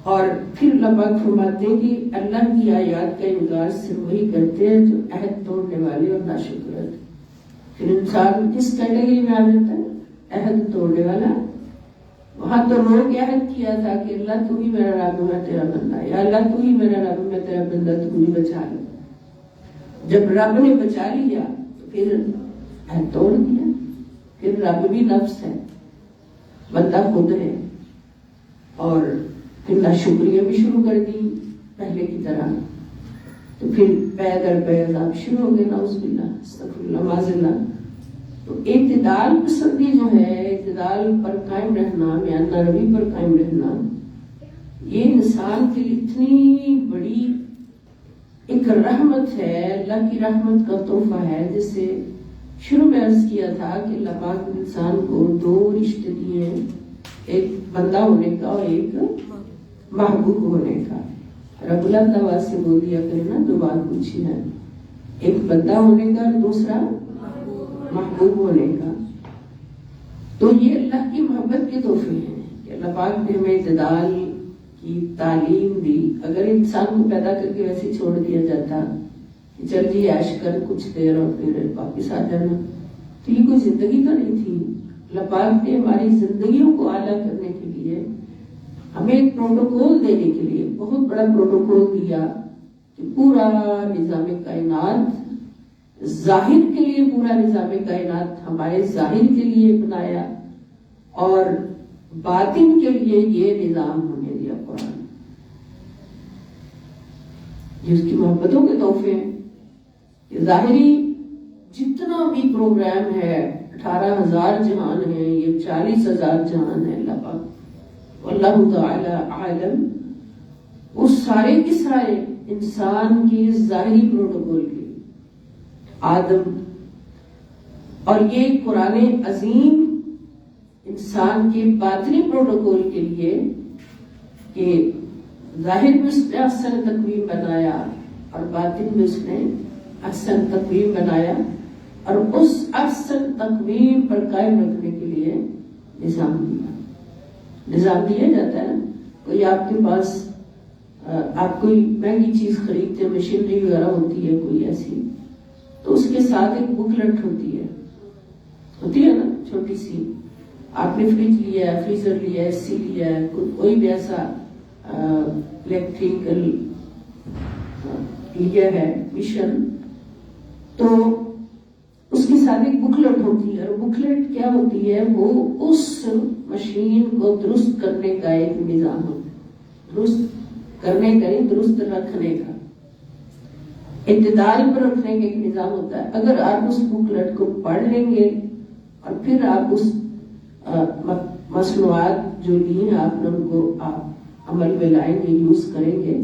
اور پھر اللہ پاک فرماتے ہیں کہ اللہ کی آیات کا انکار صرف وہی کرتے ہیں جو عہد توڑنے والے اور ناشکر ہوتے ہیں۔ پھر انسان کس کیٹیگری میں آ جاتا ہے؟ عہد توڑنے والا۔ وہاں تو لوگ عہد کیا تھا کہ اللہ تو ہی میرا رب، میں تیرا بندہ، یا اللہ تو ہی میرا رب، میں تیرا بندہ، تو ہی بچا لے۔ جب رب نے بچا لیا تو پھر عہد توڑ دیا، پھر رب بھی نفس ہے، بندہ خود ہے، اور پھر ناشکریہ بھی شروع کر دی پہلے کی طرح، تو پھر پے در پے عذاب شروع ہو گئے، نعوذ باللہ، استغفر اللہ، معاذ اللہ۔ تو اعتدال پسندی جو ہے، اعتدال پر قائم رہنا، میانہ روی پر قائم رہنا، یہ انسان کے لیے اتنی بڑی ایک رحمت ہے، اللہ کی رحمت کا تحفہ ہے، جس سے شروع میں عرض کیا تھا کہ اللہ پاک انسان کو دو رشتے دیے ہیں، ایک بندہ ہونے کا اور ایک محبوب ہونے کا۔ رب اللہ آواز سے بول دیا کرے نا جو بات پوچھی ہے، ایک بندہ ہونے کا اور دوسرا محبوب ہونے کا۔ تو یہ اللہ کی محبت کے تحفے ہیں کہ اللہ پاک نے ہمیں اعتدال کی تعلیم دی۔ اگر انسان کو پیدا کر کے ویسے چھوڑ دیا جاتا کہ چل جی عیش کر کچھ دیر اور پھر واپس آ جانا، تو یہ کوئی زندگی تو نہیں تھی۔ اللہ پاک نے ہماری زندگیوں کو اعلیٰ کرنے کے لیے ہمیں ایک پروٹوکول دینے کے لیے بہت بڑا پروٹوکول دیا کہ پورا نظام کائنات، ظاہر کے لیے پورا نظام کائنات ہمارے ظاہر کے لیے بنایا، اور باطن کے لیے یہ نظام ہونے دیا قرآن۔ جس کی محبتوں کے تحفے ہیں کہ ظاہری جتنا بھی پروگرام ہے، 18,000 جہان ہے، یہ 40,000 جہان ہے، اللہ پاک واللہ تعالی عالم، وہ سارے کے سارے انسان کی ظاہری پروٹوکول کے آدم، اور یہ قرآن عظیم انسان کے باطنی پروٹوکول کے لیے کہ ظاہر میں اس نے احسن تقویم بنایا اور باطن میں اس نے احسن تقویم بنایا، اور اس احسن تقویم پر قائم رکھنے کے لیے نظام دیا۔ نظام دیا جاتا ہے نا، کوئی آپ کے پاس آپ کوئی مہنگی چیز خریدتے، مشینری وغیرہ ہوتی ہے کوئی ایسی، تو اس کے ساتھ ایک بکلٹ ہوتی ہے نا چھوٹی سی۔ آپ نے فریج لیا ہے، فریزر لیا ہے، اے سی لیا ہے، کوئی بھی ایسا الیکٹریکل لیا ہے مشین، تو اس کے ساتھ ایک بکلٹ ہوتی ہے، اور بکلٹ کیا ہوتی ہے؟ وہ اس مشین کو درست کرنے کا ایک نظام ہوتا ہے، درست کرنے کا نہیں، درست رکھنے کا، اعتدال پر رکھنے کا ایک نظام ہوتا ہے۔ اگر آپ اس بکلٹ کو پڑھ لیں گے اور پھر آپ اس مصنوعات جو لی ہیں آپ نے ان کو آپ عمل میں لائیں گے، یوز کریں گے،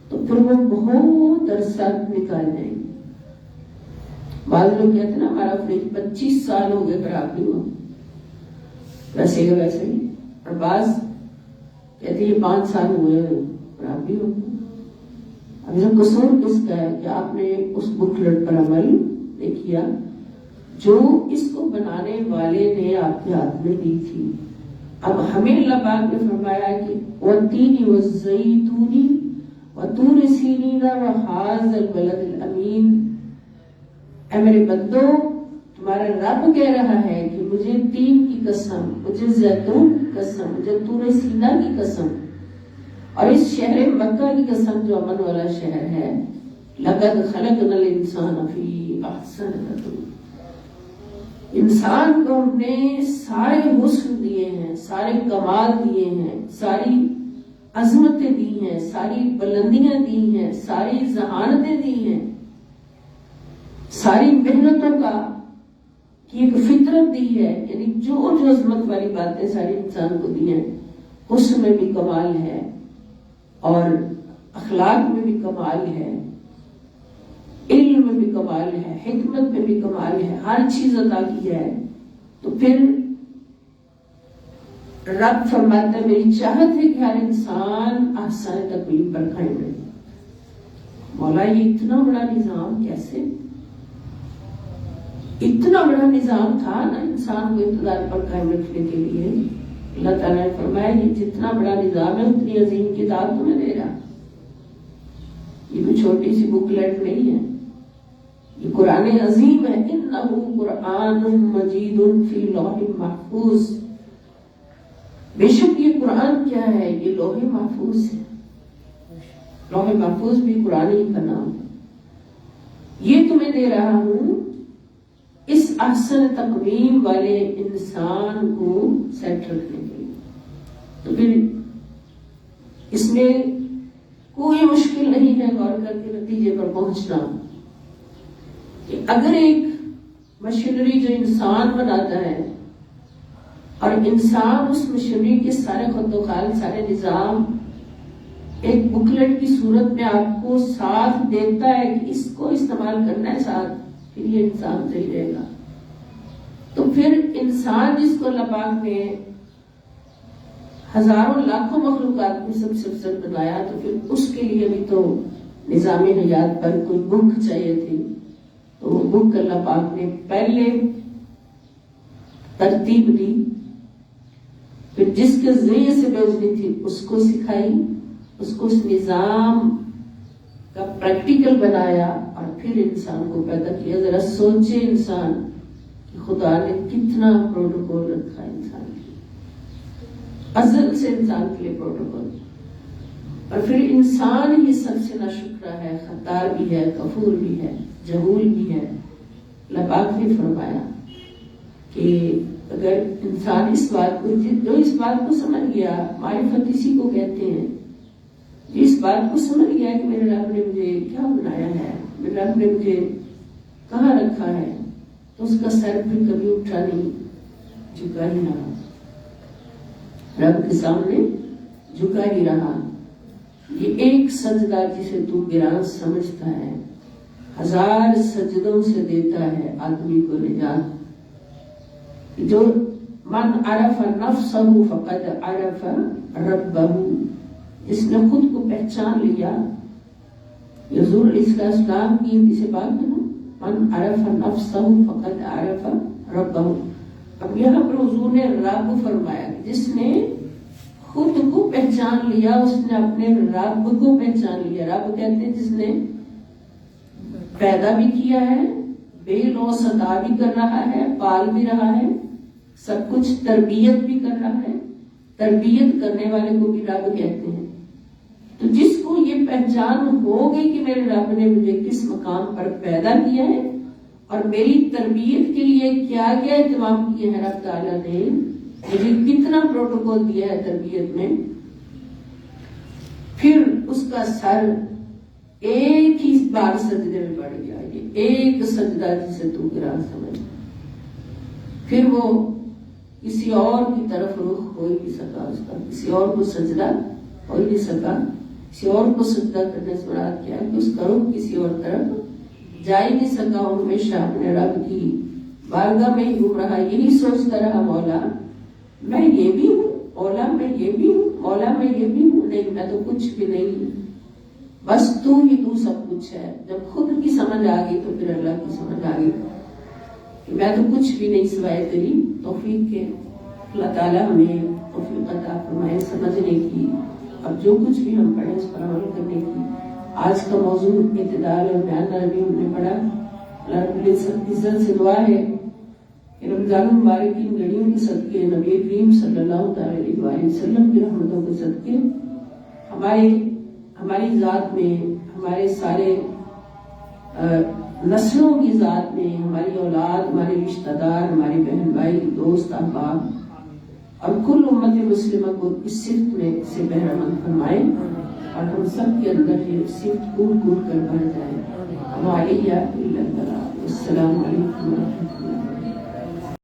تو پھر وہ بہت عرصہ نکال جائیں گے۔ بعض لوگ کہتے ہیں نا ہمارا فریج 25 سال ہو گئے خراب نہیں ہوا، ویسے کا ویسے ہی، اور بعض کہتے ہیں یہ 5 سال ہوئے خراب بھی ہو گیا۔ اب یہ قصور کس کا ہے کہ آپ نے اس بکلٹ پر عمل نہیں کیا جو اس کو بنانے والے نے آپ کے ہاتھ میں دی تھی۔ اب ہمیں اللہ پاک نے فرمایا کہ وَالتِّينِ وَالزَّيْتُونِ وَطُورِ سِينِينَ وَهَٰذَا الْبَلَدِ الْأَمِينِ، اے میرے بندو، تمہارا رب کہہ رہا ہے کہ مجھے تین کی قسم، مجھے زیتون کی قسم، مجھے طور سینا کی قسم، اور اس شہر مکہ کی قسم جو امن والا شہر ہے، لَقَدْ خَلَقْنَا الْإِنسَانَ فِي أَحْسَنِ تَقْوِيمٍ، انسان کو ہم نے سارے حسن دیے ہیں، سارے کمال دیے ہیں، ساری عظمتیں دی ہیں، ساری بلندیاں دی ہیں، ساری ذہانتیں دی ہیں، ساری محنتوں کا کی ایک فطرت دی ہے، یعنی جو عظمت والی باتیں ساری انسان کو دی ہیں، حسن میں بھی کمال ہے اور اخلاق میں بھی کمال ہے، علم میں بھی کمال ہے، حکمت میں بھی کمال ہے، ہر چیز عطا کی ہے۔ تو پھر رب فرماتا ہے میری چاہت ہے کہ ہر انسان احسان تقویم پر قائم رہے. مولا یہ اتنا بڑا نظام کیسے؟ اتنا بڑا نظام تھا نا انسان کو اقتدار پر قائم رکھنے کے لیے. اللہ تعالیٰ نے فرمایا یہ جتنا بڑا نظام ہے اتنی عظیم کتاب تمہیں دے رہا. یہ کوئی چھوٹی سی بک لیٹ نہیں ہے، یہ قرآن عظیم ہے. انہ قرآن مجید فی لوح محفوظ. بے شک یہ قرآن کیا ہے؟ یہ لوح محفوظ ہے. لوح محفوظ بھی قرآن ہی کا نام ہے. یہ تمہیں دے رہا ہوں اس احسن تقویم والے انسان کو سیٹ رکھنے کے لیے. تو پھر اس میں کوئی مشکل نہیں ہے غور کر کے نتیجے پر پہنچنا کہ اگر ایک مشینری جو انسان بناتا ہے اور انسان اس مشینری کے سارے خط و خال سارے نظام ایک بکلیٹ کی صورت میں آپ کو ساتھ دیتا ہے کہ اس کو استعمال کرنا ہے ساتھ، پھر یہ انسان صحیح رہے گا. تو پھر انسان جس کو اللہ پاک نے ہزاروں لاکھوں مخلوقات میں سب سے افضل بنایا، تو پھر اس کے لیے بھی تو نظام حیات پر کوئی بک چاہیے تھی. تو وہ بک اللہ پاک نے پہلے ترتیب دی، پھر جس کے ذریعے سے بھیجنی تھی اس کو سکھائی، اس کو اس نظام کا پریکٹیکل بنایا اور پھر انسان کو پیدا کیا. ذرا سوچے انسان کہ خدا نے کتنا پروٹوکول رکھا ہے انسان کے لیے، ازل سے انسان کے لیے پروٹوکول. اور پھر انسان ہی سب سے ناشکرا ہے، خطار بھی ہے، کفور بھی ہے، جہول بھی ہے. اللہ پاک نے فرمایا کہ اگر انسان اس بات کو جو اس بات کو سمجھ گیا، معرفت اسی کو کہتے ہیں، جو اس بات کو سمجھ گیا کہ میرے رب نے مجھے کیا بنایا ہے، میرے رب نے مجھے کہاں رکھا ہے، تو اس کا سر پھر کبھی اٹھا نہیں، جھکا ہی رہا، رب کے سامنے جھکا ہی رہا. یہ ایک سجدہ جسے تو گراں سمجھتا ہے 1000 سجدوں سے دیتا ہے آدمی کو نجات. جو من عرف نفسہ فقد عرف ربہ، جس نے خود کو پہچان لیا. حضور علیہ السلام کی حدیث پاک ہے نا، من عرف نفسہ فقد عرف ربہ. اب یہاں پر حضور نے رب فرمایا، جس نے خود کو پہچان لیا اس نے اپنے رب کو پہچان لیا. رب کہتے ہیں جس نے پیدا بھی کیا ہے، بے لوث عطا بھی کر رہا ہے، پال بھی رہا ہے، سب کچھ تربیت بھی کر رہا ہے. تربیت کرنے والے کو بھی رب کہتے ہیں. تو جس کو یہ پہچان ہوگی کہ میرے رب نے مجھے کس مقام پر پیدا کیا ہے اور میری تربیت کے لیے کیا کیا اہتمام کیا ہے، رب تعالیٰ نے مجھے کتنا پروٹوکول دیا ہے تربیت میں، پھر اس کا سر ایک ہی بار سجدے میں پڑ گیا. یہ ایک سجدہ جسے تو گراں سمجھ، پھر وہ کسی اور کی طرف رخ ہو ہی نہیں سکا، اس کا کسی اور کو سجدہ ہو ہی نہیں سکا. کسی اور کو سجدہ کرنے سے مراد کیا کہ اس کا رخ کسی اور طرف جا ہی نہیں سکا. وہ ہمیشہ اپنے رب کی بارگاہ میں ہی گھوم رہا، یہی سوچتا رہا مولا میں یہ بھی ہوں، مولا میں یہ بھی ہوں، مولا میں یہ بھی ہوں. نہیں، میں تو کچھ بھی نہیں، بس تو ہی تو سب کچھ ہے. جب خود کی سمجھ آ گئی تو پھر اللہ کی سمجھ آ گئی کہ میں تو کچھ بھی نہیں سوائے تیری توفیق کے. اللہ تعالیٰ ہمیں توفیق عطا فرمائے سمجھنے کی، اب جو کچھ بھی ہم پڑھیں اس پر عمل کرنے کی. آج کا موضوع اعتدال اور بیان نرمی ہم نے پڑھا. اللہ رب العزت سے دعا ہے کہ رمضان مبارک کی گھڑیوں کے صدقے، نبی کریم صلی اللہ علیہ وآلہ وسلم کی رحمتوں کے صدقے ہماری ذات میں، ہمارے سارے نسلوں کی ذات میں، ہماری اولاد، ہمارے رشتہ دار، ہمارے بہن بھائی، دوست احباب اور کل امت مسلمہ کو اس صفت میں سے بہرہ مند فرمائے اور ہم سب کے اندر یہ صفت کود کود کر بھر جائے. ہمارے السلام علیکم ورحمۃ اللہ.